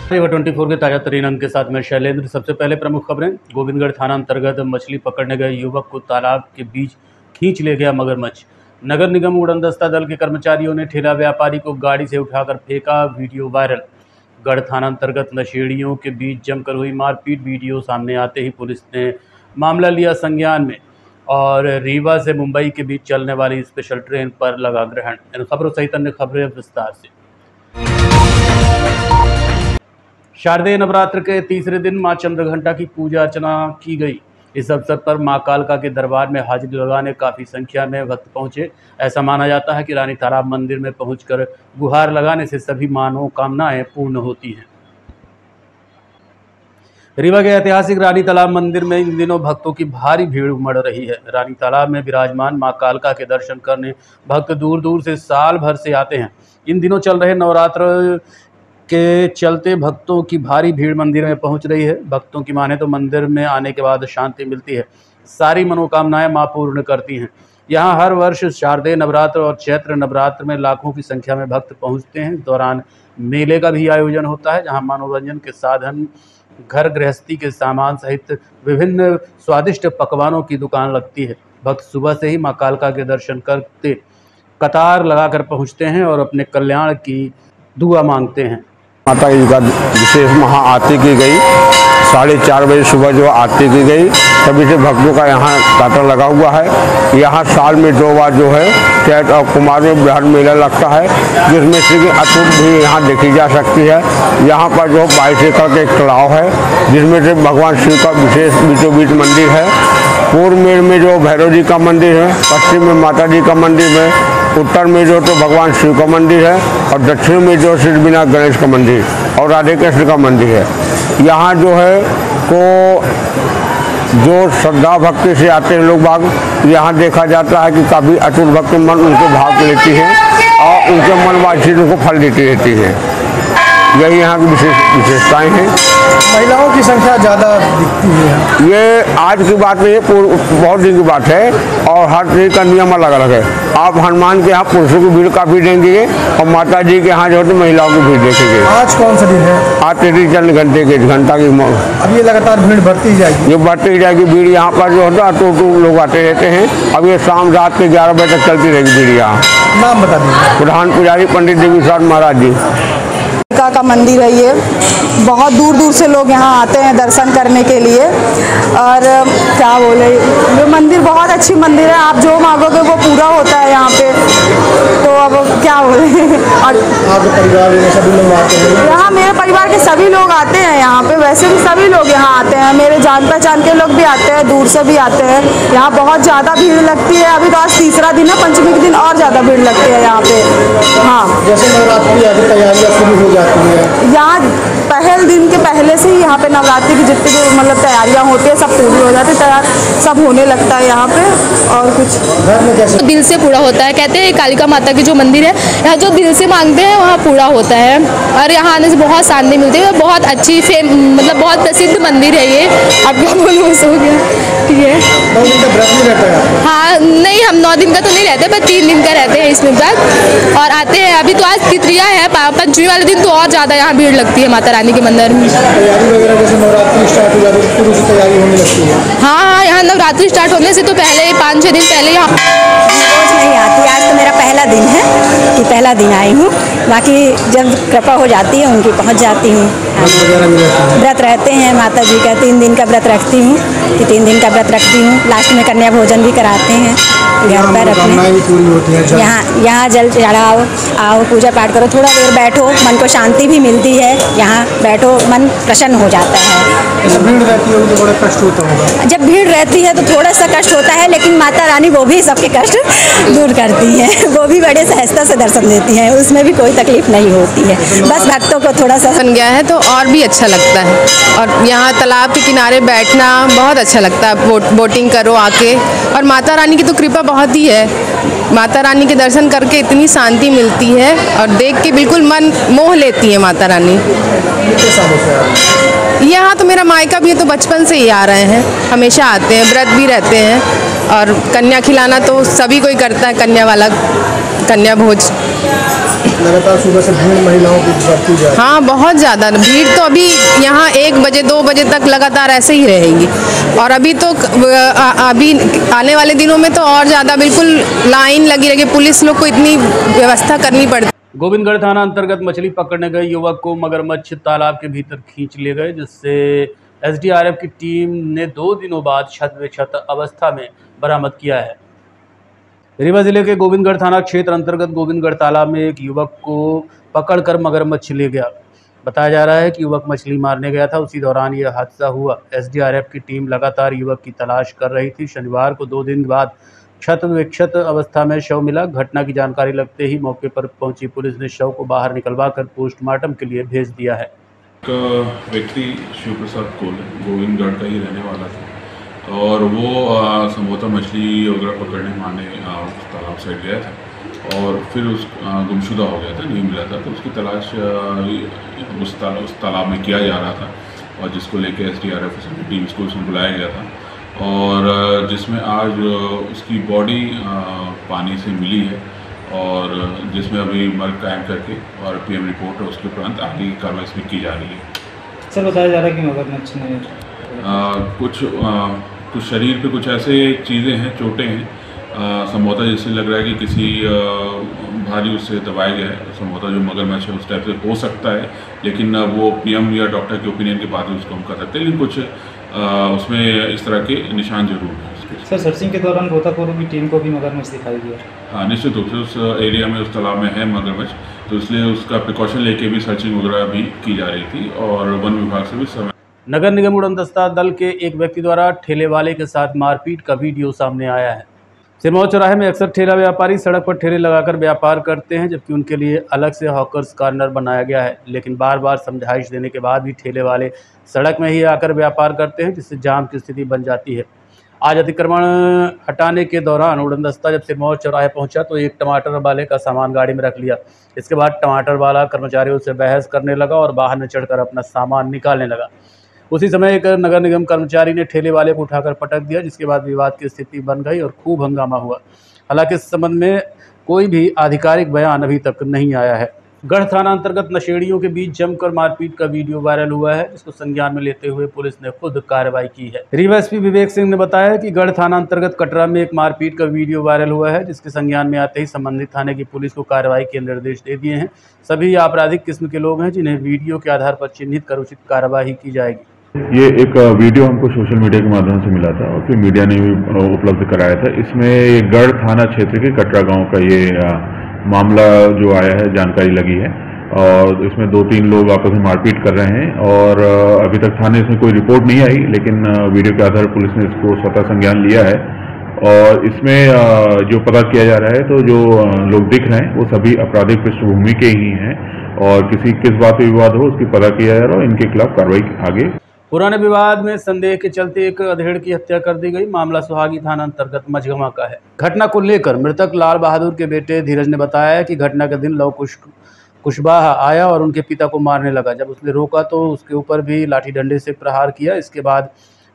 24 के ताज़ा तरीन अंक के साथ मैं शैलेंद्र। सबसे पहले प्रमुख खबरें। गोविंदगढ़ थाना अंतर्गत मछली पकड़ने गए युवक को तालाब के बीच खींच ले गया मगरमच्छ। नगर निगम उड़नदस्ता दल के कर्मचारियों ने ठेला व्यापारी को गाड़ी से उठाकर फेंका, वीडियो वायरल। गढ़ थाना अंतर्गत नशेड़ियों के बीच जमकर हुई मारपीट, वीडियो सामने आते ही पुलिस ने मामला लिया संज्ञान में और रीवा से मुंबई के बीच चलने वाली स्पेशल ट्रेन पर लगा ग्रहण। इन खबरों सहित अन्य खबरें विस्तार से। शारदीय नवरात्र के तीसरे दिन मां चंद्रघंटा की पूजा अर्चना की गई। इस अवसर पर मां कालका के दरबार में हाजिरी लगाने काफ़ी संख्या में भक्त पहुंचे। ऐसा माना जाता है कि रानी तालाब मंदिर में पहुंचकर गुहार लगाने से सभी मनोकामनाएं पूर्ण होती हैं। रीवा के ऐतिहासिक रानी तालाब मंदिर में इन दिनों भक्तों की भारी भीड़ उमड़ रही है। रानी तालाब में विराजमान मां कालका के दर्शन करने भक्त दूर दूर से साल भर से आते हैं। इन दिनों चल रहे नवरात्र के चलते भक्तों की भारी भीड़ मंदिर में पहुंच रही है। भक्तों की माने तो मंदिर में आने के बाद शांति मिलती है, सारी मनोकामनाएं मां पूर्ण करती हैं। यहां हर वर्ष शारदीय नवरात्र और चैत्र नवरात्र में लाखों की संख्या में भक्त पहुंचते हैं। इस दौरान मेले का भी आयोजन होता है, जहां मनोरंजन के साधन, घर गृहस्थी के सामान सहित विभिन्न स्वादिष्ट पकवानों की दुकान लगती है। भक्त सुबह से ही मां कालका के दर्शन करते कतार लगाकर पहुँचते हैं और अपने कल्याण की दुआ मांगते हैं। माता जी का विशेष महा आरती की गई। 4:30 बजे सुबह जो आरती की गई, तभी से भक्तों का यहाँ तांता लगा हुआ है। यहाँ साल में 2 बार जो है चैत और कुमार में बृहद मेला लगता है, जिसमें से अटूट भी यहाँ देखी जा सकती है। यहाँ पर जो 22 एकड़ का एक तालाब है, जिसमें से भगवान शिव का विशेष बीचों बीच मंदिर है। पूर्व में जो भैरव जी का मंदिर है, पश्चिम में माता जी का मंदिर है, उत्तर में जो तो भगवान शिव का मंदिर है और दक्षिण में जो सिद्धिविनायक गणेश का मंदिर और राधे कृष्ण का मंदिर है। यहाँ जो है को जो श्रद्धा भक्ति से आते हैं लोग बाग, यहाँ देखा जाता है कि काफ़ी अटूट भक्ति मन उनको भाग लेती है और उनके मन वांछित उनको फल देती रहती है। यही यहाँ की विशेषताएँ हैं। महिलाओं की संख्या ज़्यादा दिखती है। ये आज की बात नहीं है, बहुत दिन की बात है और हर चीज़ का नियम अलग अलग है। आप हनुमान के यहाँ पुरुषों की भीड़ काफ़ी देंगे और माता जी के यहाँ जो है महिलाओं की भीड़ देखेंगे। आज कौन सा दिन है? आज 3 घंटे की अब ये लगातार भीड़ बढ़ती जाएगी। ये बढ़ती ही जाएगी भीड़। यहाँ पर जो होता है तो लोग आते रहते हैं। अब ये शाम रात के 11 बजे तक चलती रहेगी भीड़ यहाँ। नाम बता दीजिए। प्रधान पुजारी पंडित देवी प्रसाद महाराज जी का मंदिर है। ये बहुत दूर दूर से लोग यहाँ आते हैं दर्शन करने के लिए। और क्या बोले, ये मंदिर बहुत अच्छी मंदिर है। आप जो मांगोगे वो पूरा होता है यहाँ पे। तो अब क्या बोले, और आपके परिवार में सभी लोग आते हैं यहाँ? मेरे परिवार के सभी लोग आते हैं यहाँ पे। वैसे भी सभी लोग यहाँ आते हैं, मेरे जान पहचान के लोग भी आते हैं, दूर से भी आते हैं। यहाँ बहुत ज़्यादा भीड़ लगती है। अभी तो आज तीसरा दिन है, पंचमी के दिन और ज़्यादा भीड़ लगती है यहाँ पे। हाँ, जैसे नवरात्रि की तैयारियाँ शुरू हो जाती है यहाँ पहले दिन के पहले से ही यहाँ पे नवरात्रि की जितनी भी मतलब तैयारियाँ होती है सब पूरी हो जाती है, तैयार सब होने लगता है यहाँ पे। और कुछ घर में कैसे दिल से पूरा होता है। कहते हैं कालिका माता की जो मंदिर है, यहाँ जो दिल से मांगते हैं वहाँ पूरा होता है। और यहाँ आने से बहुत शांति मिलती है। बहुत अच्छी मतलब बहुत प्रसिद्ध मंदिर है ये। अब क्या बोलूँ, सो गया। ठीक है, 9 दिन का व्रत नहीं रहता है? हाँ, नहीं, हम 9 दिन का तो नहीं रहते, पर 3 दिन का रहते हैं इसमें व्रत। और आते हैं। अभी तो आज तृतीया है, पंचमी वाले दिन तो और ज़्यादा यहाँ भीड़ लगती है माता रानी के मंदिर में। तैयारी वगैरह जैसे नवरात्रि स्टार्ट हो जाती है, शुरू से तैयारी होने लगती है? हाँ, यहाँ नवरात्रि स्टार्ट होने से तो पहले 5-6 दिन पहले यहाँ रोज नहीं आती। आज तो मेरा पहला दिन है कि पहला दिन आई हूँ। बाकी जब कृपा हो जाती है उनकी पहुँच जाती हूँ। व्रत रहते हैं, माता जी का 3 दिन का व्रत रखती हूँ कि 3 दिन का व्रत रखती हूँ। लास्ट में कन्या भोजन भी कराते हैं घर पर अपने। यहाँ जल चढ़ाओ, आओ पूजा पाठ करो, थोड़ा देर बैठो, मन को शांति भी मिलती है। यहाँ बैठो, मन प्रसन्न हो जाता है। भीड़ रहती है तो बड़ा कष्ट होता होगा? जब भीड़ रहती है तो थोड़ा सा कष्ट होता है, लेकिन माता रानी वो भी सबके कष्ट दूर करती हैं। वो भी बड़े सहजता से दर्शन देती हैं, उसमें भी कोई तकलीफ नहीं होती है। बस भक्तों को थोड़ा सा बन गया है तो और भी अच्छा लगता है। और यहाँ तालाब के किनारे बैठना बहुत अच्छा लगता है। बोटिंग करो आके। और माता रानी की तो कृपा बहुत ही है। माता रानी के दर्शन करके इतनी शांति मिलती है और देख के बिल्कुल मन मोह लेती है माता रानी। यहाँ तो मेरा मायका भी है, तो बचपन से ही आ रहे हैं, हमेशा आते हैं, व्रत भी रहते हैं। और कन्या खिलाना तो सभी कोई करता है, कन्या वाला कन्या भोज। लगातार सुबह से भीड़ महिलाओं की बढ़ती जा रही है। हाँ, बहुत ज़्यादा भीड़ तो अभी यहाँ 1 बजे 2 बजे तक लगातार ऐसे ही रहेगी। और अभी तो अभी आने वाले दिनों में तो और ज़्यादा बिल्कुल लाइन लगी रहेगी, पुलिस लोग को इतनी व्यवस्था करनी पड़ती। गोविंदगढ़ थाना अंतर्गत मछली पकड़ने गए युवक को मगरमच्छ तालाब के भीतर खींच ले गए, जिससे एसडीआरएफ की टीम ने 2 दिनों बाद क्षत अवस्था में बरामद किया है। रीवा जिले के गोविंदगढ़ थाना क्षेत्र अंतर्गत गोविंदगढ़ तालाब में एक युवक को पकड़कर मगरमच्छ ले गया। बताया जा रहा है कि युवक मछली मारने गया था, उसी दौरान यह हादसा हुआ। एसडीआरएफ की टीम लगातार युवक की तलाश कर रही थी। शनिवार को 2 दिन बाद क्षत विक्षत अवस्था में शव मिला। घटना की जानकारी लगते ही मौके पर पहुंची पुलिस ने शव को बाहर निकलवाकर पोस्टमार्टम के लिए भेज दिया है। एक व्यक्ति शिव प्रसाद कोल गोविंदगढ़ का ही रहने वाला था और वो संभवतः मछली वगैरह पकड़ने माने तालाब साइड गया था और फिर उस गुमशुदा हो गया था, नहीं मिला था। तो उसकी तलाश उस तालाब में किया जा रहा था और जिसको लेके एसडीआरएफ टीम्स को उसमें बुलाया गया था और जिसमें आज उसकी बॉडी पानी से मिली है और जिसमें अभी मर्ग कायम करके और पीएम रिपोर्ट है, उसके उपरांत आगे की कार्रवाई इसमें की जा रही है। सर, बताया जा रहा है कि मगरमच्छ ने कुछ शरीर पे कुछ ऐसे चीज़ें हैं, चोटें हैं, संभवतः जिससे लग रहा है कि किसी भारी उससे दबाया गया है। संभवतः जो मगरमच्छ है उस टाइप से हो सकता है, लेकिन वो पीएम या डॉक्टर के ओपिनियन के बाद उसको हम कर सकते हैं, लेकिन कुछ उसमें इस तरह के निशान जरूर हैं। सर, सर्चिंग के दौरान गोताखोरों की टीम को भी मगरमच्छ दिखाई दिया। हाँ, निश्चित रूप से उस एरिया में, उस तालाब में है मगरमच्छ, तो इसलिए उसका प्रिकॉशन लेके भी सर्चिंग वगैरह भी की जा रही थी और वन विभाग से भी समय। नगर निगम उड़नदस्ता दल के एक व्यक्ति द्वारा ठेले वाले के साथ मारपीट का वीडियो सामने आया है। सिरमौर चौराहे में अक्सर ठेला व्यापारी सड़क पर ठेले लगाकर व्यापार करते हैं, जबकि उनके लिए अलग से हॉकर्स कॉर्नर बनाया गया है। लेकिन बार बार समझाइश देने के बाद भी ठेले वाले सड़क में ही आकर व्यापार करते हैं, जिससे जाम की स्थिति बन जाती है। आज अतिक्रमण हटाने के दौरान उड़नदस्ता जब सिरमौर चौराहे पहुंचा तो एक टमाटर वाले का सामान गाड़ी में रख लिया। इसके बाद टमाटर वाला कर्मचारियों से बहस करने लगा और वाहन में चढ़कर अपना सामान निकालने लगा। उसी समय एक नगर निगम कर्मचारी ने ठेले वाले को उठाकर पटक दिया, जिसके बाद विवाद की स्थिति बन गई और खूब हंगामा हुआ। हालांकि इस संबंध में कोई भी आधिकारिक बयान अभी तक नहीं आया है। गढ़ थाना अंतर्गत नशेड़ियों के बीच जमकर मारपीट का वीडियो वायरल हुआ है, जिसको संज्ञान में लेते हुए पुलिस ने खुद कार्रवाई की है। रीवा एसपी विवेक सिंह ने बताया कि गढ़ थाना अंतर्गत कटरा में एक मारपीट का वीडियो वायरल हुआ है, जिसके संज्ञान में आते ही संबंधित थाने की पुलिस को कार्रवाई के निर्देश दे दिए हैं। सभी आपराधिक किस्म के लोग हैं, जिन्हें वीडियो के आधार पर चिन्हित कर उचित कार्रवाई की जाएगी। ये एक वीडियो हमको सोशल मीडिया के माध्यम से मिला था और फिर मीडिया ने भी उपलब्ध कराया था। इसमें गढ़ थाना क्षेत्र के कटरा गांव का ये मामला जो आया है, जानकारी लगी है और इसमें 2-3 लोग आपस में मारपीट कर रहे हैं और अभी तक थाने में कोई रिपोर्ट नहीं आई, लेकिन वीडियो के आधार पर पुलिस ने इसको स्वतः संज्ञान लिया है और इसमें जो पता किया जा रहा है तो जो लोग दिख रहे हैं वो सभी आपराधिक पृष्ठभूमि के ही हैं और किस बात पे विवाद हो उसकी पता किया जा रहा है। इनके खिलाफ कार्रवाई आगे। पुराने विवाद में संदेह के चलते एक अधेड़ की हत्या कर दी गई। मामला सुहागी थाना अंतर्गत मझगवां का है। घटना को लेकर मृतक लाल बहादुर के बेटे धीरज ने बताया कि घटना के दिन लव कुशवाहा आया और उनके पिता को मारने लगा। जब उसने रोका तो उसके ऊपर भी लाठी डंडे से प्रहार किया। इसके बाद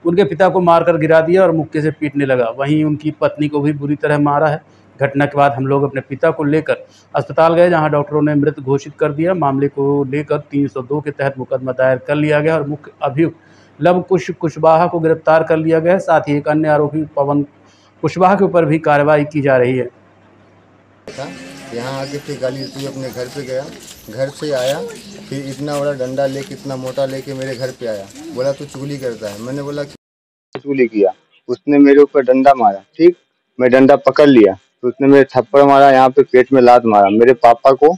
उनके पिता को मारकर गिरा दिया और मुक्के से पीटने लगा। वहीं उनकी पत्नी को भी बुरी तरह मारा है। घटना के बाद हम लोग अपने पिता को लेकर अस्पताल गए, जहां डॉक्टरों ने मृत घोषित कर दिया। मामले को लेकर 302 के तहत मुकदमा दायर कर लिया गया और मुख्य अभियुक्त लव कुशवाहा को गिरफ्तार कर लिया गया। साथ ही एक अन्य आरोपी पवन कुशवाहा के ऊपर भी कार्रवाई की जा रही है। यहाँ आके फिर गाली देते हुए अपने घर पे गया, घर से आया फिर इतना बड़ा डंडा लेके, इतना मोटा लेके मेरे घर पे आया। बोला तू चुगली करता है। मैंने बोला चुगली किया। उसने मेरे ऊपर डंडा मारा, ठीक, मैं डंडा पकड़ लिया तो उसने मेरे थप्पड़ मारा, यहाँ पे पेट में लात मारा। मेरे पापा को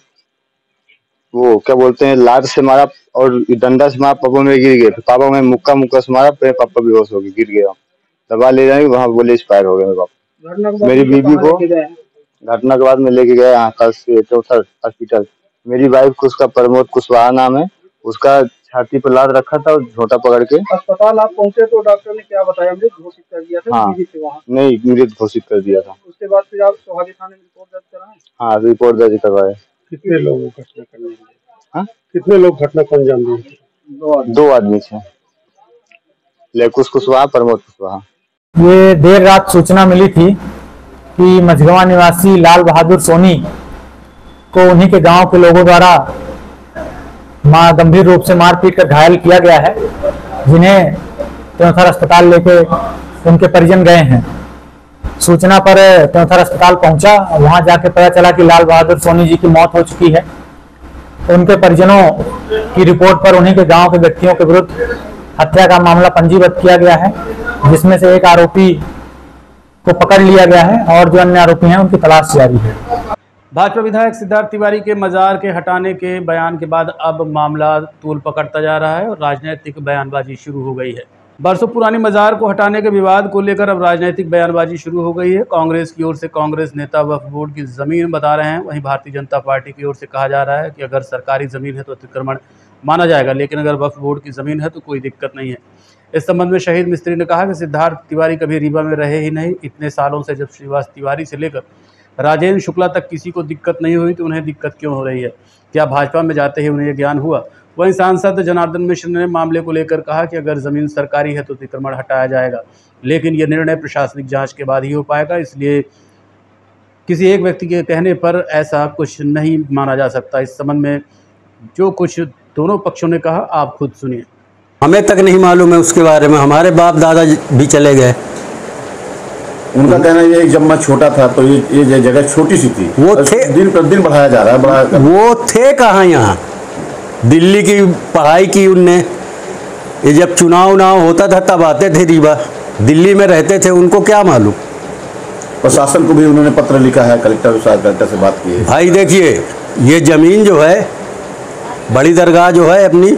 वो क्या बोलते हैं, लात से मारा और डंडा से मारा। पापा मेरे गिर गए। पापा में मुक्का से मारा, फिर पापा बेहोश हो गए, गिर गया। दवा ले जाएंगे वहाँ बोले एक्सपायर हो गए मेरे पापा। मेरी बीबी को घटना के बाद में लेके गया यहाँ हॉस्पिटल। मेरी वाइफ को, उसका प्रमोद कुशवाहा नाम है, उसका छाती पर लात रखा था और झोटा पकड़ के। अस्पताल आप पहुंचे तो डॉक्टर ने क्या बताया? मृत घोषित कर दिया था। हाँ, वहाँ नहीं, मृत घोषित कर दिया था। उसके बाद फिर आप सोहागी थाने में रिपोर्ट दर्ज कराएं? हाँ, रिपोर्ट दर्ज करवाए। कितने लोग घटना करने दिए? हाँ, कितने लोग घटना को अंजाम दिए? 2 आदमी थे, लेकुश कुशवाहा, प्रमोद कुशवाहा। ये देर रात सूचना मिली थी कि मझगवां निवासी लाल बहादुर सोनी को उन्हीं के गांव के लोगों द्वारा गंभीर रूप से मारपीट कर घायल किया गया है, जिन्हें त्योंथर अस्पताल लेके उनके परिजन गए हैं। सूचना पर त्योंथर अस्पताल पहुंचा, वहां जाके पता चला कि लाल बहादुर सोनी जी की मौत हो चुकी है। उनके परिजनों की रिपोर्ट पर उन्हीं के गांव के व्यक्तियों के विरुद्ध हत्या का मामला पंजीबद्ध किया गया है, जिसमें से एक आरोपी को पकड़ लिया गया है और जो अन्य आरोपी हैं उनकी तलाश जारी है। भाजपा विधायक सिद्धार्थ तिवारी के मजार के हटाने के बयान के बाद अब मामला तूल पकड़ता जा रहा है और राजनीतिक बयानबाजी शुरू हो गई है। बरसों पुरानी मजार को हटाने के विवाद को लेकर अब राजनीतिक बयानबाजी शुरू हो गई है। कांग्रेस की ओर से कांग्रेस नेता वक्फ बोर्ड की ज़मीन बता रहे हैं, वहीं भारतीय जनता पार्टी की ओर से कहा जा रहा है कि अगर सरकारी ज़मीन है तो अतिक्रमण माना जाएगा, लेकिन अगर वक्फ बोर्ड की ज़मीन है तो कोई दिक्कत नहीं है। इस संबंध में शहीद मिस्त्री ने कहा कि सिद्धार्थ तिवारी कभी रीवा में रहे ही नहीं। इतने सालों से जब श्रीवास तिवारी से लेकर राजेंद्र शुक्ला तक किसी को दिक्कत नहीं हुई तो उन्हें दिक्कत क्यों हो रही है? क्या भाजपा में जाते ही उन्हें यह ज्ञान हुआ? वहीं सांसद जनार्दन मिश्र ने मामले को लेकर कहा कि अगर ज़मीन सरकारी है तो अतिक्रमण हटाया जाएगा, लेकिन यह निर्णय प्रशासनिक जांच के बाद ही हो पाएगा, इसलिए किसी एक व्यक्ति के कहने पर ऐसा कुछ नहीं माना जा सकता। इस संबंध में जो कुछ दोनों पक्षों ने कहा आप खुद सुनिए। हमें तक नहीं मालूम है उसके बारे में, हमारे बाप दादा भी चले गए। उनका कहना ये जब मैं छोटा था तो ये जगह छोटी सी थी, वो थे, दिन प्रतिदिन बढ़ाया जा रहा है। वो थे कहाँ, यहाँ दिल्ली की पढ़ाई की उनने। ये जब चुनाव होता था तब आते थे रीवा, दिल्ली में रहते थे, उनको क्या मालूम। प्रशासन को भी उन्होंने पत्र लिखा है, कलेक्टर से बात की है। भाई देखिए, ये ज़मीन जो है बड़ी दरगाह जो है अपनी,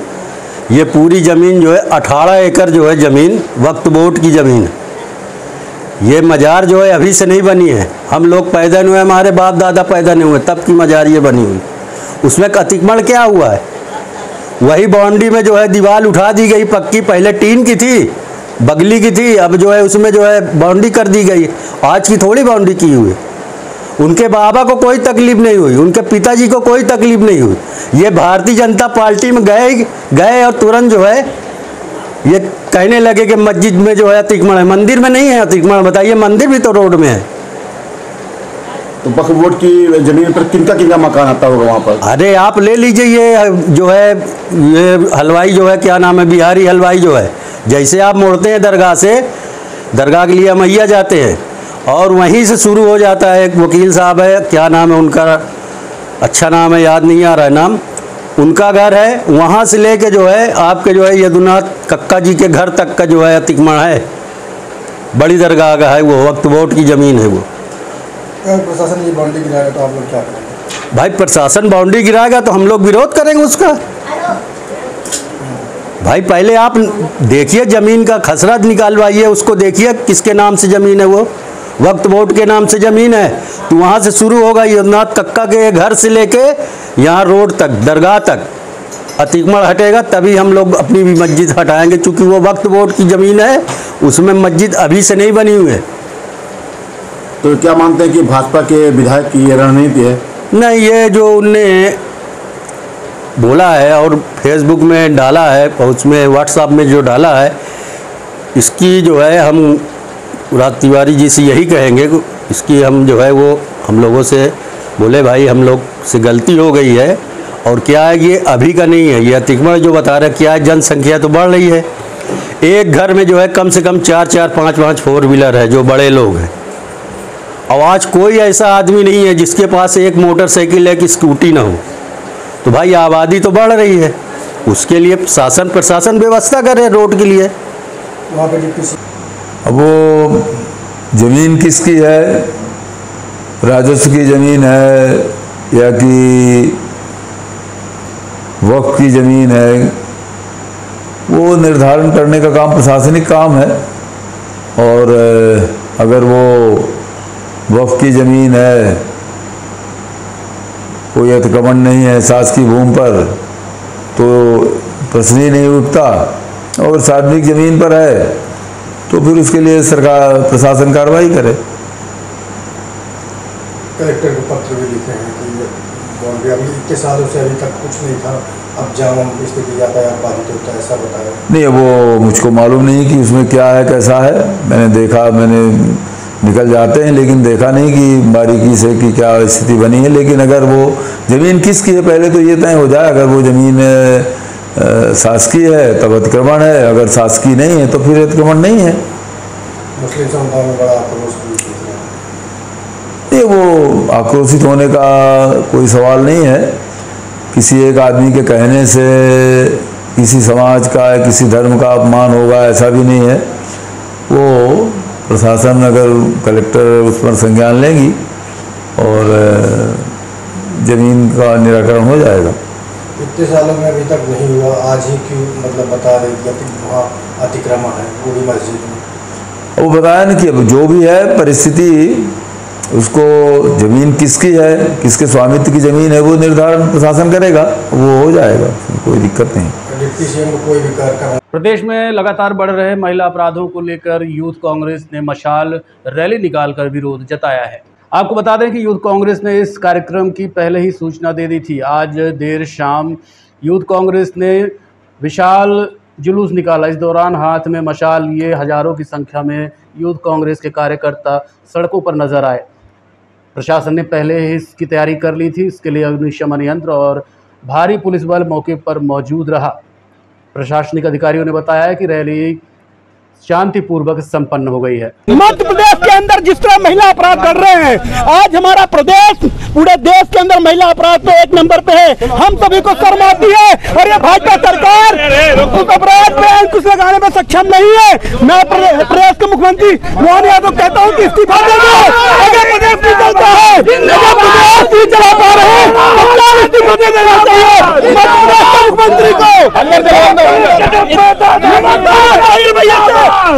ये पूरी ज़मीन जो है 18 एकड़ जो है ज़मीन वक्फ बोर्ड की ज़मीन है। ये मजार जो है अभी से नहीं बनी है, हम लोग पैदा नहीं हुए, हमारे बाप दादा पैदा नहीं हुए तब की मजार ये बनी हुई। उसमें अतिक्रमण क्या हुआ है? वही बाउंड्री में जो है दीवार उठा दी गई पक्की, पहले टीन की थी, बगली की थी, अब जो है उसमें जो है बाउंड्री कर दी गई। आज की थोड़ी बाउंड्री की हुई। उनके बाबा को कोई तकलीफ नहीं हुई, उनके पिताजी को कोई तकलीफ नहीं हुई। ये भारतीय जनता पार्टी में गए और तुरंत जो है ये कहने लगे कि मस्जिद में जो है अतिक्रमण है, मंदिर में नहीं है अतिक्रमण। बताइए, मंदिर भी तो रोड में है। तो वक्फ बोर्ड की जमीन पर किनका मकान आता होगा वहाँ पर? अरे आप ले लीजिए, ये जो है ये हलवाई जो है, क्या नाम है, बिहारी हलवाई जो है, जैसे आप मुड़ते हैं दरगाह से, दरगाह के लिए मैया जाते हैं और वहीं से शुरू हो जाता है। एक वकील साहब है, क्या नाम है उनका, अच्छा नाम है, याद नहीं आ रहा है नाम, उनका घर है, वहाँ से लेके जो है आपके जो है यदुनाथ कक्का जी के घर तक का जो है अतिक्रमण है, बड़ी दरगाह का है, वो वक्फ बोर्ड की ज़मीन है। वो प्रशासन ये बाउंड्री गिराएगा तो आप लोग क्या करेंगे? भाई प्रशासन बाउंड्री गिराएगा तो हम लोग विरोध करेंगे उसका। भाई पहले आप देखिए ज़मीन का खसरा निकालवाइए, उसको देखिए किसके नाम से ज़मीन है। वो वक्फ बोर्ड के नाम से ज़मीन है तो वहाँ से शुरू होगा, यदुनाथ कक्का के घर से लेके यहाँ रोड तक, दरगाह तक अतिक्रमण हटेगा, तभी हम लोग अपनी भी मस्जिद हटाएंगे। चूँकि वो वक्फ बोर्ड की ज़मीन है, उसमें मस्जिद अभी से नहीं बनी हुई है। तो क्या मानते हैं कि भाजपा के विधायक की ये रणनीति है? नहीं, ये जो उनने बोला है और फेसबुक में डाला है, उसमें व्हाट्सएप में जो डाला है, इसकी जो है हम राज तिवारी जी से यही कहेंगे, इसकी हम जो है वो हम लोगों से बोले भाई हम लोग से गलती हो गई है। और क्या है, ये अभी का नहीं है, ये अतिक्रमण जो बता रहे क्या है, जनसंख्या तो बढ़ रही है। एक घर में जो है कम से कम 4-4, 5-5 4 व्हीलर है जो बड़े लोग हैं। और आज कोई ऐसा आदमी नहीं है जिसके पास एक मोटरसाइकिल है कि स्कूटी ना हो। तो भाई आबादी तो बढ़ रही है, उसके लिए शासन प्रशासन व्यवस्था करे रोड के लिए। अब वो ज़मीन किसकी है, राजस्व की ज़मीन है या कि वक्फ की ज़मीन है, वो निर्धारण करने का काम प्रशासनिक काम है। और अगर वो वक्फ की ज़मीन है, कोई अतिक्रमण नहीं है शासकीय भूमि पर, तो प्रश्न ही नहीं उठता। और सार्वजनिक ज़मीन पर है तो फिर उसके लिए सरकार प्रशासन कार्रवाई करे। कलेक्टर को पत्र भी लिखे हैं कि बाउंड्री अभी इतने सालों से अभी तक कुछ नहीं था, अब जहाँ स्थिति यातायात बाधित होता है, ऐसा बताया। नहीं, वो मुझको मालूम नहीं कि उसमें क्या है कैसा है। मैंने देखा, मैंने निकल जाते हैं, लेकिन देखा नहीं कि बारीकी से कि क्या स्थिति बनी है। लेकिन अगर वो ज़मीन किसकी है पहले तो ये तय हो जाए। अगर वो ज़मीन शासकीय है तब अतिक्रमण है, अगर शासकीय नहीं है तो फिर अतिक्रमण नहीं है। मुस्लिम समुदाय में बड़ा आक्रोश ये वो आक्रोशित होने का कोई सवाल नहीं है। किसी एक आदमी के कहने से किसी समाज का या किसी धर्म का अपमान होगा ऐसा भी नहीं है। वो प्रशासन अगर कलेक्टर उस पर संज्ञान लेंगी और ज़मीन का निराकरण हो जाएगा। इतने सालों में अभी तक नहीं हुआ, आज ही क्यों मतलब बता रहे कि वहाँ अतिक्रमण है पूरी मस्जिद में? वो बताया ना कि अब जो भी है परिस्थिति, उसको ज़मीन किसकी है, किसके स्वामित्व की ज़मीन है, वो निर्धारण प्रशासन करेगा, वो हो जाएगा, कोई दिक्कत नहीं। डिप्टी सीएम को कोई भी कार्यक्रम। प्रदेश में लगातार बढ़ रहे महिला अपराधों को लेकर यूथ कांग्रेस ने मशाल रैली निकालकर विरोध जताया है। आपको बता दें कि यूथ कांग्रेस ने इस कार्यक्रम की पहले ही सूचना दे दी थी। आज देर शाम यूथ कांग्रेस ने विशाल जुलूस निकाला। इस दौरान हाथ में मशाल लिए हजारों की संख्या में यूथ कांग्रेस के कार्यकर्ता सड़कों पर नजर आए। प्रशासन ने पहले ही इसकी तैयारी कर ली थी। इसके लिए अग्निशमन यंत्र और भारी पुलिस बल मौके पर मौजूद रहा। प्रशासनिक अधिकारियों ने बताया कि रैली शांतिपूर्वक संपन्न हो गई है। मध्य प्रदेश के अंदर जिस तरह महिला अपराध बढ़ रहे हैं, आज हमारा प्रदेश पूरे देश के अंदर महिला अपराध पे 1 नंबर पे है। हम सभी को शर्म आती है और ये भाजपा सरकार उस अपराध पे अंकुश लगाने में सक्षम नहीं है। मैं प्रदेश के मुख्यमंत्री मोहन यादव कहता हूँ कि इस्तीफा दे दो। अगर प्रदेश नहीं चलता है, अगर प्रदेश नहीं चला पा रहे हैं तो इस्तीफा दे देना चाहिए मुख्यमंत्री को।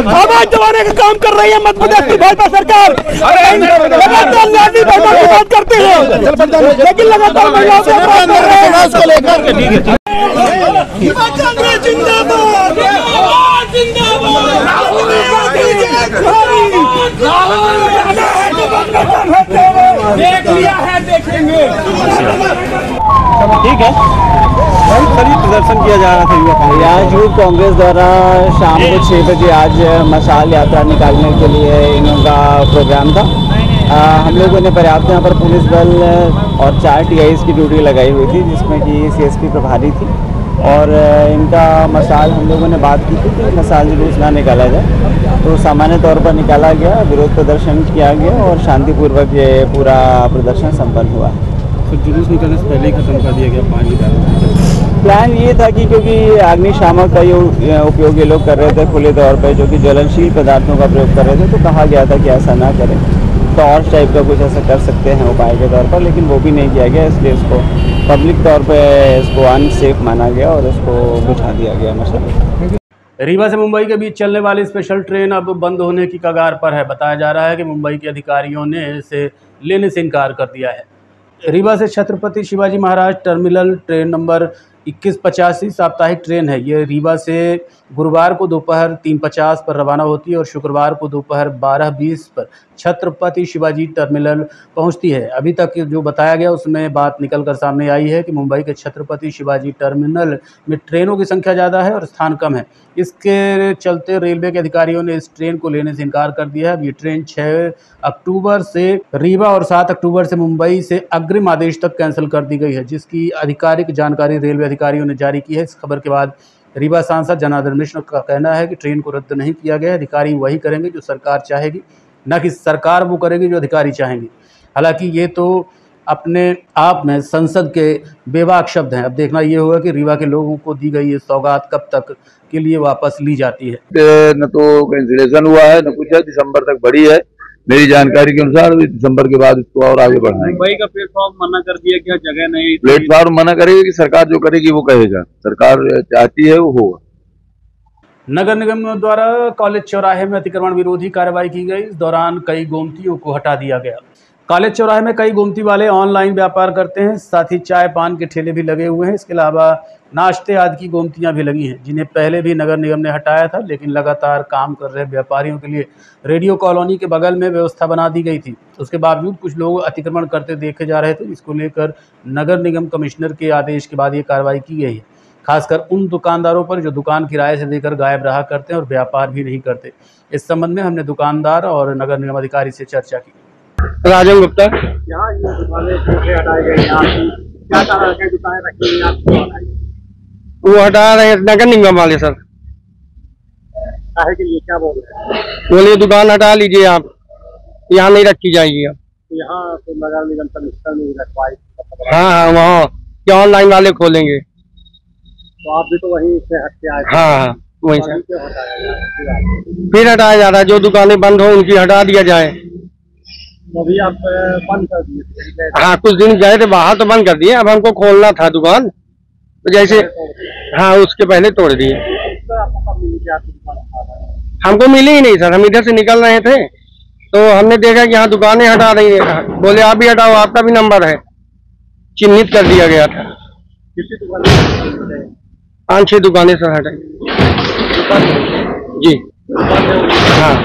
आवाज दबाने का काम कर रही है मध्य प्रदेश की भाजपा सरकार। लगातार लाठी भाजपा की बात करते हैं, लेकिन लगातार महिलाओं से अपराध कर रहे हैं। उसको लेकर के ठीक है। देख लिया है, देखेंगे ठीक है। सभी प्रदर्शन किया जा रहा था आज यूथ कांग्रेस द्वारा शाम को 6 बजे आज मशाल यात्रा निकालने के लिए इनका प्रोग्राम था। हम लोगों ने पर्याप्त यहाँ पर पुलिस बल और 4 TIs की ड्यूटी लगाई हुई थी, जिसमें कि CSP प्रभारी थी। और इनका मशाल हम लोगों ने बात की थी कि मशाल जुलूस ना निकाला जाए, तो सामान्य तौर पर निकाला गया, विरोध प्रदर्शन किया गया और शांतिपूर्वक ये पूरा प्रदर्शन संपन्न हुआ। तो जुलूस निकलने से पहले ही खत्म कर दिया गया 5 बजे। प्लान ये था कि क्योंकि अग्निशामक का ये उपयोग ये लोग कर रहे थे खुले तौर पे, जो कि ज्वलनशील पदार्थों का प्रयोग कर रहे थे, तो कहा गया था कि ऐसा ना करें, तो और टाइप का कुछ ऐसा कर सकते हैं उपाय के तौर पर, लेकिन वो भी नहीं किया गया। इसलिए इसको पब्लिक तौर पे इसको अनसेफ माना गया और इसको बुझा दिया गया मसला। रीवा से मुंबई के बीच चलने वाली स्पेशल ट्रेन अब बंद होने की कगार पर है। बताया जा रहा है कि मुंबई के अधिकारियों ने इसे लेने से इनकार कर दिया है। रीवा से Chhatrapati Shivaji Maharaj terminal train number 2185 साप्ताहिक ट्रेन है। ये रीवा से गुरुवार को दोपहर 3:50 पर रवाना होती है और शुक्रवार को दोपहर 12:20 पर छत्रपति शिवाजी टर्मिनल पहुंचती है। अभी तक जो बताया गया उसमें बात निकलकर सामने आई है कि मुंबई के छत्रपति शिवाजी टर्मिनल में ट्रेनों की संख्या ज़्यादा है और स्थान कम है। इसके चलते रेलवे के अधिकारियों ने इस ट्रेन को लेने से इनकार कर दिया है। अब ये ट्रेन 6 अक्टूबर से रीवा और 7 अक्टूबर से मुंबई से अग्रिम आदेश तक कैंसिल कर दी गई है, जिसकी आधिकारिक जानकारी रेलवे अधिकारियों ने जारी की है। इस खबर के बाद रीवा सांसद जनार्दन मिश्र का कहना है कि ट्रेन को रद्द नहीं किया गया, अधिकारी वही करेंगे जो सरकार चाहेगी, न कि सरकार वो करेगी जो अधिकारी चाहेंगे। हालांकि ये तो अपने आप में संसद के बेबाक शब्द हैं। अब देखना ये होगा कि रीवा के लोगों को दी गई ये सौगात कब तक के लिए वापस ली जाती है। न तो कैंसिलेशन हुआ है न कुछ है, दिसंबर तक बढ़ी है मेरी जानकारी के अनुसार। दिसंबर के बाद इसको और आगे बढ़ना है। मुंबई का प्लेटफॉर्म मना कर दिया, क्या जगह नहीं? प्लेटफॉर्म मना करेगी कि सरकार जो करेगी वो कहेगा, सरकार चाहती है वो होगा। नगर निगम द्वारा कॉलेज चौराहे में अतिक्रमण विरोधी कार्रवाई की गई। इस दौरान कई गोमतियों को हटा दिया गया। कॉलेज चौराहे में कई गोमती वाले ऑनलाइन व्यापार करते हैं, साथ ही चाय पान के ठेले भी लगे हुए हैं। इसके अलावा नाश्ते आदि की गोमतियां भी लगी हैं, जिन्हें पहले भी नगर निगम ने हटाया था, लेकिन लगातार काम कर रहे व्यापारियों के लिए रेडियो कॉलोनी के बगल में व्यवस्था बना दी गई थी। उसके बावजूद कुछ लोग अतिक्रमण करते देखे जा रहे थे, जिसको लेकर नगर निगम कमिश्नर के आदेश के बाद ये कार्रवाई की गई है। खासकर उन दुकानदारों पर जो दुकान किराए से देकर गायब रहा करते हैं और व्यापार भी नहीं करते। इस संबंध में हमने दुकानदार और नगर निगम अधिकारी से चर्चा की। राजन गुप्ता। यहाँ ये दुकानें कैसे हटाई गई, क्या कारण है दुकानें रखी हुई आप? वो हटा रहे नगर निगम वाले सर। काहे के लिए क्या बोल रहे हैं? बोलिए दुकान हटा लीजिए आप, यहाँ नहीं रखी जाएगी अब। यहाँ तो नगर निगम कमिश्नर नहीं रखवाई। हाँ, वहाँ क्या ऑनलाइन वाले खोलेंगे, तो आप भी तो वहीं से हट के आए। हाँ, वहीं से फिर हटाया जा रहा है। जो दुकानें बंद हो उनकी हटा दिया जाए। तो अभी आप बंद कर दिए? हाँ, कुछ दिन गए थे बाहर तो बंद कर दिए। अब हमको खोलना था दुकान, तो जैसे हाँ उसके पहले तोड़ दिए। हमको मिली ही नहीं सर, हम इधर से निकल रहे थे तो हमने देखा कि यहाँ दुकानें हटा रही है। बोले आप भी हटाओ, आपका भी नंबर है। चिन्हित कर दिया गया था। कितनी दुकानें? 5-6 दुकानें सर हटाई जी। हाँ,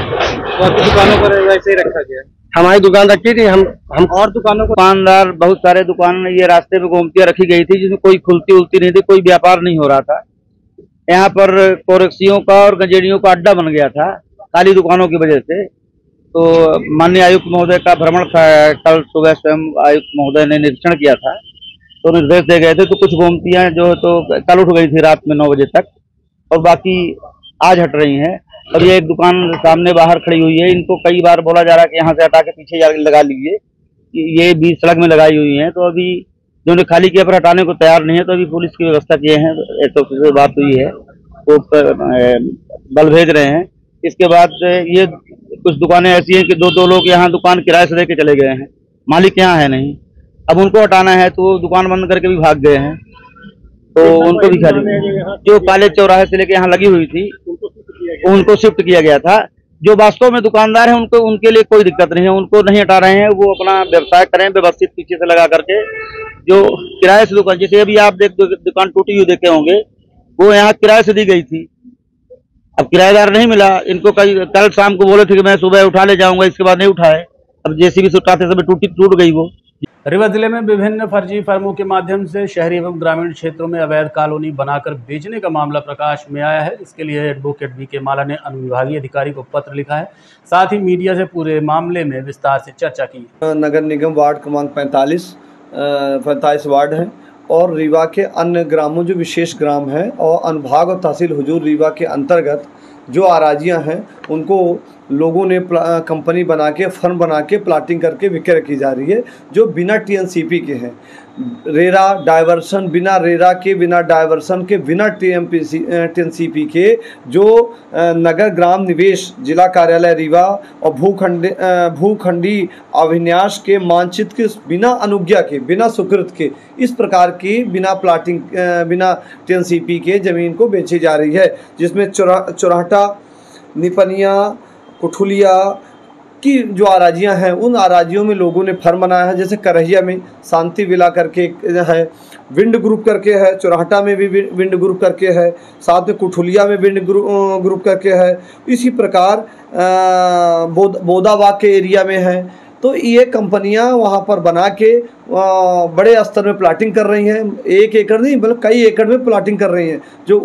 तो आपकी दुकानों पर वैसे ही रखा गया? हमारी दुकान रखी थी। हम और दुकानों को दुकानदार बहुत सारे दुकान ये रास्ते पे गोमतियाँ रखी गई थी जिसमें कोई खुलती उलती नहीं थी, कोई व्यापार नहीं हो रहा था। यहाँ पर कोरेक्सियों का और गंजेड़ियों का अड्डा बन गया था खाली दुकानों की वजह से। तो माननीय आयुक्त महोदय का भ्रमण था, कल सुबह स्वयं आयुक्त महोदय ने निरीक्षण किया था, तो निर्देश दे गए थे। तो कुछ गोमतियाँ जो तो कल उठ गई थी रात में 9 बजे तक, और बाकी आज हट रही हैं। और ये एक दुकान सामने बाहर खड़ी हुई है, इनको कई बार बोला जा रहा है कि यहाँ से हटा के पीछे लगा लीजिए, ये बीच सड़क में लगाई हुई हैं। तो अभी जो ने खाली किया पर हटाने को तैयार नहीं है, तो अभी पुलिस की व्यवस्था किए हैं। एसओपी से बात हुई है, वो बल भेज रहे हैं। इसके बाद ये कुछ दुकानें ऐसी हैं कि दो लोग यहाँ दुकान किराए से लेके चले गए हैं, मालिक यहाँ है नहीं। अब उनको हटाना है तो दुकान बंद करके भी भाग गए हैं, तो उनको भी खाली जो कॉलेज चौराहे से लेके यहाँ लगी हुई थी उनको शिफ्ट किया गया था। जो वास्तव में दुकानदार हैं उनको उनके लिए कोई दिक्कत नहीं है, उनको नहीं हटा रहे हैं। वो अपना व्यवसाय करें व्यवस्थित पीछे से लगा करके। जो किराए से दुकान, जैसे अभी आप दुकान टूटी हुई देखे होंगे, वो यहाँ किराए से दी गई थी। अब किराएदार नहीं मिला इनको। कल शाम को बोले थे कि मैं सुबह उठा ले जाऊंगा, इसके बाद नहीं उठाए। अब जेसीबी से उठाते समय टूट गई वो। रीवा जिले में विभिन्न फर्जी फर्मों के माध्यम से शहरी एवं ग्रामीण क्षेत्रों में अवैध कॉलोनी बनाकर बेचने का मामला प्रकाश में आया है। इसके लिए एडवोकेट बीके माला ने अनुविभागीय अधिकारी को पत्र लिखा है, साथ ही मीडिया से पूरे मामले में विस्तार से चर्चा की। नगर निगम वार्ड क्रमांक 45 वार्ड है और रीवा के अन्य ग्रामों जो विशेष ग्राम हैं और अनुभाग और तहसील हुजूर रीवा के अंतर्गत जो आराजियां हैं उनको लोगों ने कंपनी बना के फर्म बना के प्लाटिंग करके विक्रय की जा रही है, जो बिना टीएनसीपी के हैं। रेरा डाइवर्सन बिना रेरा के, बिना डाइवर्सन के, बिना टीएनसीपी के जो नगर ग्राम निवेश जिला कार्यालय रीवा और भूखंडी अभिन्यास के मानचित्र के बिना अनुज्ञा के, बिना स्वीकृत के, इस प्रकार की बिना प्लाटिंग बिना टीएनसीपी के ज़मीन को बेची जा रही है, जिसमें चौराहा, निपनिया, कुठुलिया की जो आराजियां हैं उन आराजियों में लोगों ने फर्म बनाया है। जैसे करहिया में शांति विला करके है, विंड ग्रुप करके है, चौराहा में भी विंड ग्रुप करके है, साथ में कुठुलिया में विंड ग्रुप करके है। इसी प्रकार बोदाबाग के एरिया में है। तो ये कंपनियां वहाँ पर बना के बड़े स्तर में प्लाटिंग कर रही हैं। 1 एकड़ नहीं बल्कि कई एकड़ में प्लाटिंग कर रही हैं, जो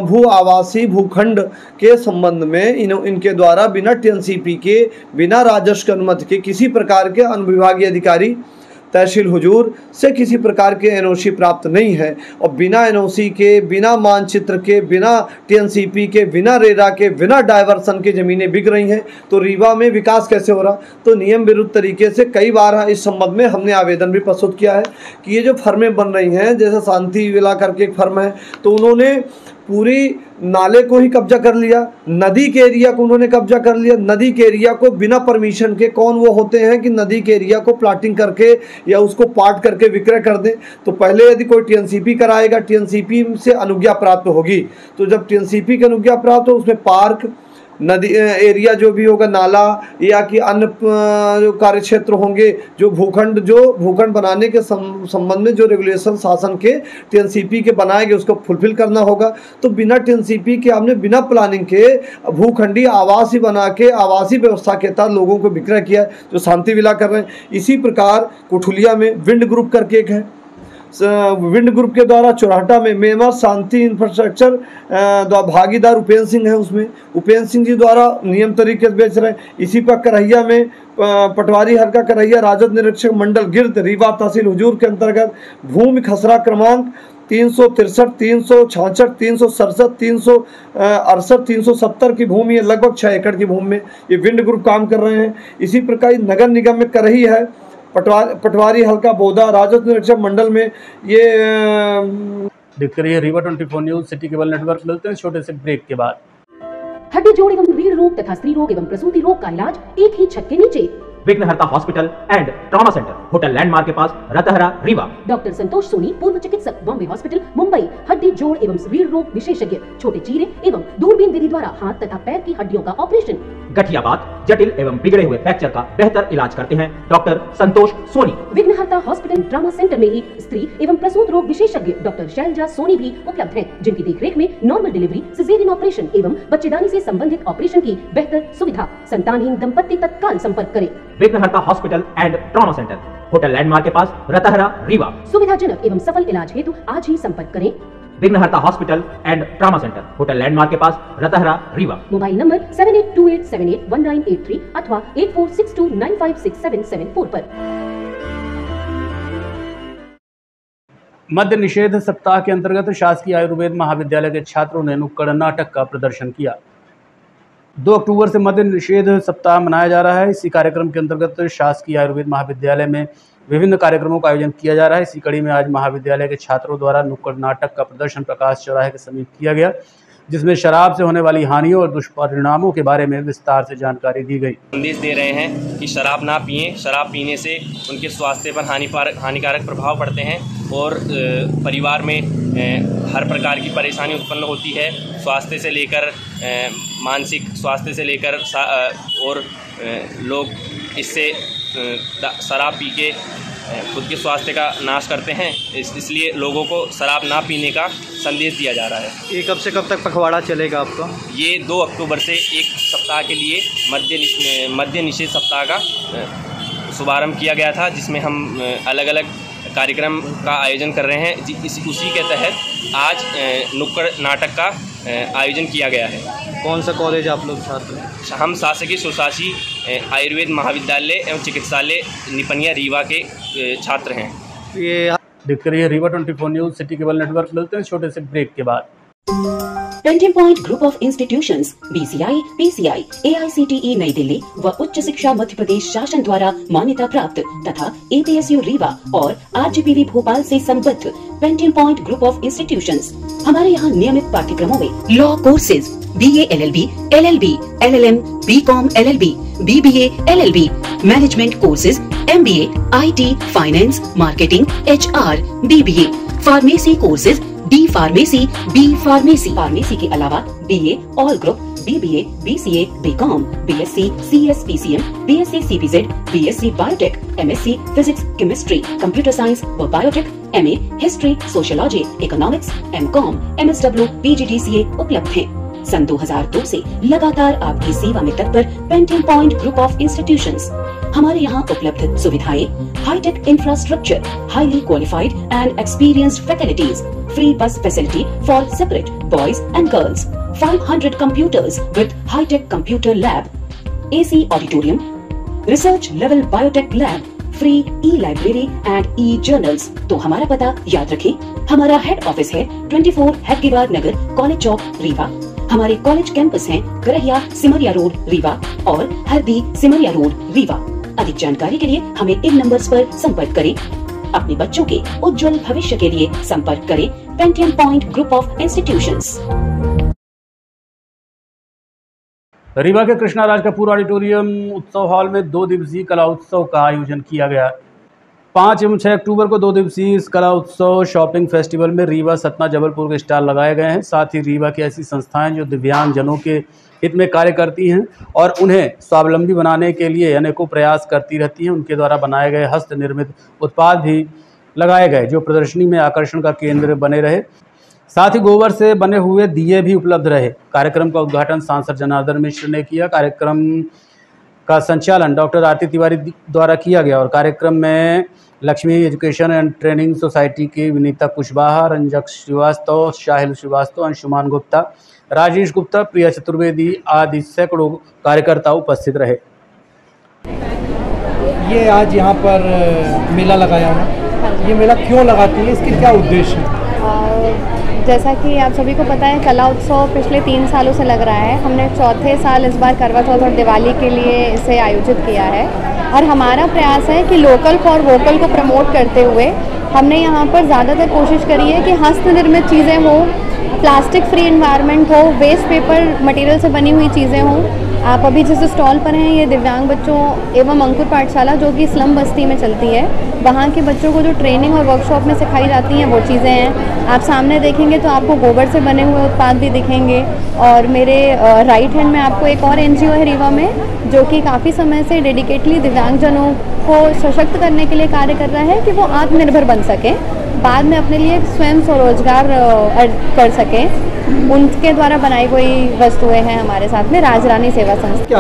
भू आवासीय भूखंड के संबंध में इनके द्वारा बिना टीएनसीपी के, बिना राजस्व अनुमति के, किसी प्रकार के अनुविभागीय अधिकारी तहसील हुजूर से किसी प्रकार के एनओसी प्राप्त नहीं है, और बिना एनओसी के, बिना मानचित्र के, बिना टीएनसीपी के, बिना रेरा के, बिना डाइवर्सन के ज़मीनें बिक रही हैं। तो रीवा में विकास कैसे हो रहा? तो नियम विरुद्ध तरीके से कई बार इस संबंध में हमने आवेदन भी प्रस्तुत किया है कि ये जो फर्में बन रही हैं, जैसे शांति विला करके एक फर्म है, तो उन्होंने पूरी नाले को ही कब्जा कर लिया, नदी के एरिया को उन्होंने कब्जा कर लिया। नदी के एरिया को बिना परमिशन के, कौन वो होते हैं कि नदी के एरिया को प्लाटिंग करके या उसको पाट करके विक्रय कर दें? तो पहले यदि कोई टीएनसीपी कराएगा, टीएनसीपी से अनुज्ञा प्राप्त होगी। तो जब टीएनसीपी की अनुज्ञा प्राप्त हो, उसमें पार्क, नदी एरिया जो भी होगा, नाला या कि अन्य जो कार्य क्षेत्र होंगे, जो भूखंड बनाने के संबंध में जो रेगुलेशन शासन के टीएनसीपी के बनाएंगे उसको फुलफिल करना होगा। तो बिना टीएनसीपी के हमने बिना प्लानिंग के भूखंडी आवास ही बना के आवासीय व्यवस्था के तहत लोगों को विक्रय किया, जो शांति विला कर रहे हैं। इसी प्रकार कुठुलिया में विंड ग्रुप करके एक है, विंड ग्रुप के द्वारा चौराहटा में मेमर शांति इंफ्रास्ट्रक्चर भागीदार उपेंद्र सिंह है, उसमें उपेंद्र सिंह जी द्वारा नियम तरीके से बेच रहे हैं। इसी पर करहिया में पटवारी हल्का करहिया राजद निरीक्षक मंडल गिरद रीवा तहसील हुजूर के अंतर्गत भूमि खसरा क्रमांक 363, 366, 367, 368, 370 की भूमि है, लगभग 6 एकड़ की भूमि में ये विंड ग्रुप काम कर रहे हैं। इसी प्रकार नगर निगम में करही है, पटवारी हल्का बोदा राजद निरीक्षक मंडल में ये देखते रहिए Rewa 24 news city cable network. मिलते हैं छोटे से ब्रेक के बाद। हड्डी जोड़ एवं रीढ़ रोग तथा स्त्री रोग एवं प्रसूति रोग का इलाज एक ही छत के नीचे। विघ्नहर्ता hospital and trauma centre, hotel landmark के पास, रतहरा, रीवा। डॉक्टर संतोष सोनी, पूर्व चिकित्सक, बॉम्बे हॉस्पिटल, मुंबई। हड्डी जोड़ एवं रीढ़ रोग विशेषज्ञ, छोटे चीरे एवं दूरबीन विधि द्वारा हाथ तथा पैर की हड्डियों का ऑपरेशन। गठियाबात, जटिल एवं बिगड़े हुए फ्रैक्चर का बेहतर इलाज करते हैं डॉक्टर संतोष सोनी। विघ्नहर्ता हॉस्पिटल ट्रॉमा सेंटर में ही स्त्री एवं प्रसूत रोग विशेषज्ञ डॉक्टर शैलजा सोनी भी उपलब्ध हैं, जिनकी देखरेख में नॉर्मल डिलीवरी, सिजेरियन ऑपरेशन एवं बच्चेदानी से संबंधित ऑपरेशन की बेहतर सुविधा। संतानहीन दंपत्ति तत्काल संपर्क करें। विघ्नहर्ता hospital and trauma centre, hotel landmark के पास, रतहरा, रीवा। सुविधाजनक एवं सफल इलाज हेतु आज ही संपर्क करें। विघ्नहर्ता hospital and trauma centre, hotel landmark के पास, रतहरा, रीवा। मोबाइल नंबर 7828781983 अथवा 8462956774 पर। मद्य निषेध सप्ताह के अंतर्गत शासकीय आयुर्वेद महाविद्यालय के छात्रों ने नुक्कड़ नाटक का प्रदर्शन किया। 2 अक्टूबर से मद्य निषेध सप्ताह मनाया जा रहा है। इसी कार्यक्रम के अंतर्गत शासकीय आयुर्वेद महाविद्यालय में विभिन्न कार्यक्रमों का आयोजन किया जा रहा है। इसी कड़ी में आज महाविद्यालय के छात्रों द्वारा नुक्कड़ नाटक का प्रदर्शन प्रकाश चौराहे के समीप किया गया, जिसमें शराब से होने वाली हानियों और दुष्परिणामों के बारे में विस्तार से जानकारी दी गई। संदेश दे रहे हैं कि शराब ना पिएं, शराब पीने से उनके स्वास्थ्य पर हानिकारक प्रभाव पड़ते हैं और परिवार में हर प्रकार की परेशानी उत्पन्न होती है, स्वास्थ्य से लेकर मानसिक स्वास्थ्य से लेकर और लोग इससे शराब पी के खुद के स्वास्थ्य का नाश करते हैं। इसलिए लोगों को शराब ना पीने का संदेश दिया जा रहा है। ये कब से कब तक पखवाड़ा चलेगा आपका? ये 2 अक्टूबर से 1 सप्ताह के लिए मद्य निषेध सप्ताह का शुभारंभ किया गया था, जिसमें हम अलग अलग कार्यक्रम का आयोजन कर रहे हैं। उसी के तहत आज नुक्कड़ नाटक का आयोजन किया गया है। कौन सा कॉलेज आप लोग छात्र? हम शासकीय सुशासी आयुर्वेद महाविद्यालय एवं चिकित्सालय निपनिया रीवा के छात्र हैं। ये देखते रहिए Rewa 24 news city cable network. मिलते हैं छोटे से ब्रेक के बाद। Painting point group of institutions BCI, PCI, AICTE नई दिल्ली व उच्च शिक्षा मध्य प्रदेश शासन द्वारा मान्यता प्राप्त तथा APSU रीवा और RGPV भोपाल से संबद्ध painting point group of institutions. हमारे यहाँ नियमित पाठ्यक्रमों में law courses BA LLB, LLB, LLM, BCom LLB, BBA LLB, management courses MBA, IT, finance, marketing, HR, BBA, pharmacy courses D pharmacy, B pharmacy के अलावा BA all group, BBA, BCA, BCom, BSc, CS, PCM, BSc CPZ, BSc biotech, MSc physics, chemistry, computer science व biotech, MA history, sociology, economics, MCom, MSW, PGDCA उपलब्ध हैं। सन 2002 से लगातार आपकी सेवा में तत्पर painting point group of institutions. हमारे यहाँ उपलब्ध सुविधाएं high tech infrastructure, highly qualified and experienced facilities, free bus facility for separate boys and girls, 500 computers with high-tech computer lab, AC auditorium, research level biotech lab, free e-library and e-journals। तो हमारा पता याद रखें, हमारा हेड ऑफिस है 24 हैदराबाद नगर, college चौक, रीवा। हमारे college campus हैं Karahiya Simaria road Rewa और हरदी सिमरिया रोड रीवा। अधिक जानकारी के लिए हमें इन नंबर्स पर संपर्क करें। अपने बच्चों के उज्जवल भविष्य के लिए संपर्क करें Pentium point group of institutions. Rewa के कृष्णा राज कपूर ऑडिटोरियम उत्सव हॉल में 2 दिवसीय कला उत्सव का आयोजन किया गया। 5 एवं 6 अक्टूबर को 2 दिवसीय इस कला उत्सव शॉपिंग फेस्टिवल में रीवा, सतना, जबलपुर के स्टॉल लगाए गए हैं। साथ ही रीवा की ऐसी संस्थाएं जो दिव्यांगजनों के हित में कार्य करती हैं और उन्हें स्वावलंबी बनाने के लिए अनेकों प्रयास करती रहती हैं, उनके द्वारा बनाए गए हस्त निर्मित उत्पाद भी लगाए गए, जो प्रदर्शनी में आकर्षण का केंद्र बने रहे। साथ ही गोबर से बने हुए दिए भी उपलब्ध रहे। कार्यक्रम का उद्घाटन सांसद जनार्दन मिश्र ने किया। कार्यक्रम का संचालन डॉक्टर आरती तिवारी द्वारा किया गया और कार्यक्रम में Lakshmi education and training society की विनीता कुशवाहा, रंजक श्रीवास्तव, शाहिल श्रीवास्तव, अंशुमान गुप्ता, राजेश गुप्ता, प्रिया चतुर्वेदी आदि सैकड़ों कार्यकर्ता उपस्थित रहे। ये आज यहाँ पर मेला लगाया है, ये मेला क्यों लगाती है, इसके क्या उद्देश्य है? जैसा कि आप सभी को पता है, कला उत्सव पिछले 3 सालों से लग रहा है। हमने चौथे साल इस बार करवा चौथ और दिवाली के लिए इसे आयोजित किया है और हमारा प्रयास है कि लोकल फॉर वोकल को प्रमोट करते हुए हमने यहाँ पर ज़्यादातर कोशिश करी है कि हस्त निर्मित चीज़ें हों, प्लास्टिक फ्री एनवायरनमेंट हो, वेस्ट पेपर मटेरियल से बनी हुई चीज़ें हों। आप अभी जिस स्टॉल पर हैं, ये दिव्यांग बच्चों एवं अंकुर पाठशाला जो कि स्लम बस्ती में चलती है, वहाँ के बच्चों को जो ट्रेनिंग और वर्कशॉप में सिखाई जाती हैं वो चीज़ें हैं। आप सामने देखेंगे तो आपको गोबर से बने हुए उत्पाद भी दिखेंगे। और मेरे राइट हैंड में आपको एक और NGO है रीवा में, जो कि काफ़ी समय से डेडिकेटली दिव्यांगजनों को सशक्त करने के लिए कार्य कर रहा है कि वो आत्मनिर्भर बन सकें, बाद में अपने लिए स्वयं स्वरोजगार कर सकें। उनके द्वारा बनाई गई वस्तुएं हैं हमारे साथ में। राजरानी सेवा संस्था क्या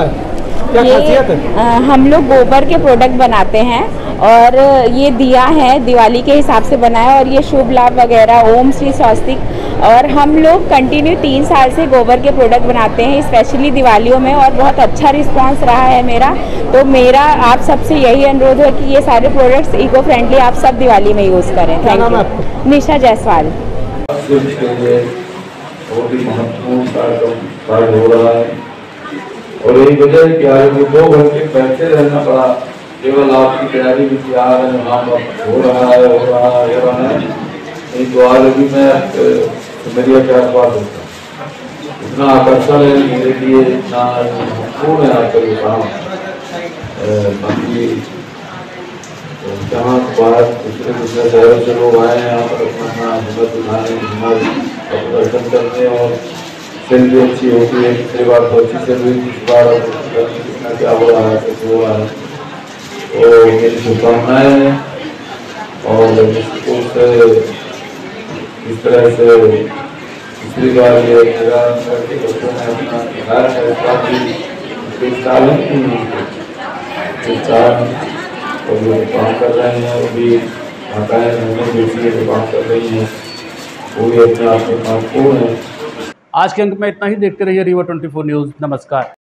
खासियत है? हम लोग गोबर के प्रोडक्ट बनाते हैं और ये दिया है दिवाली के हिसाब से बनाया और ये शुभ लाभ वगैरह ओम श्री स्वस्तिक। और हम लोग कंटिन्यू 3 साल से गोबर के प्रोडक्ट बनाते हैं, स्पेशली दिवालियों में, और बहुत अच्छा रिस्पांस रहा है मेरा। तो मेरा आप सबसे यही अनुरोध है कि ये सारे प्रोडक्ट्स इको फ्रेंडली आप सब दिवाली में यूज़ करें। Thank you. निशा जायसवाल। बहुत ही महत्वपूर्ण कार्य हो रहा है और यही वजह है कि आज वो 2 घंटे बैठे रहना पड़ा, केवल आपकी तैयारी भी तैयार है, वहाँ पर हो रहा है। नहीं तो आज अभी मैं मेरी क्या बात होता, इतना आकर्षण है मेरे लिए, इतना महत्वपूर्ण है आपका ये काम। बाकी जहाँ बाहर दूसरे शहरों से लोग आए हैं यहाँ पर अपना हुनर दिखाने, हुनर प्रदर्शन करने और सेल भी अच्छी होती है। पिछली बार तो अच्छी सेल हुई, इस बार कितना क्या हो रहा है, कुछ हो रहा है। तो मेरी शुभकामनाएं हैं और इस तरह से पिछली बार ये करके बच्चों ने अपना दिखाया है, और जो काम कर रहे हैं वो भी माताएं बहनें बेटियां जो काम कर रही हैं वो भी अपने आप में महत्वपूर्ण है। आज के अंक में इतना ही। देखते रहिए रीवा 24 न्यूज़। नमस्कार।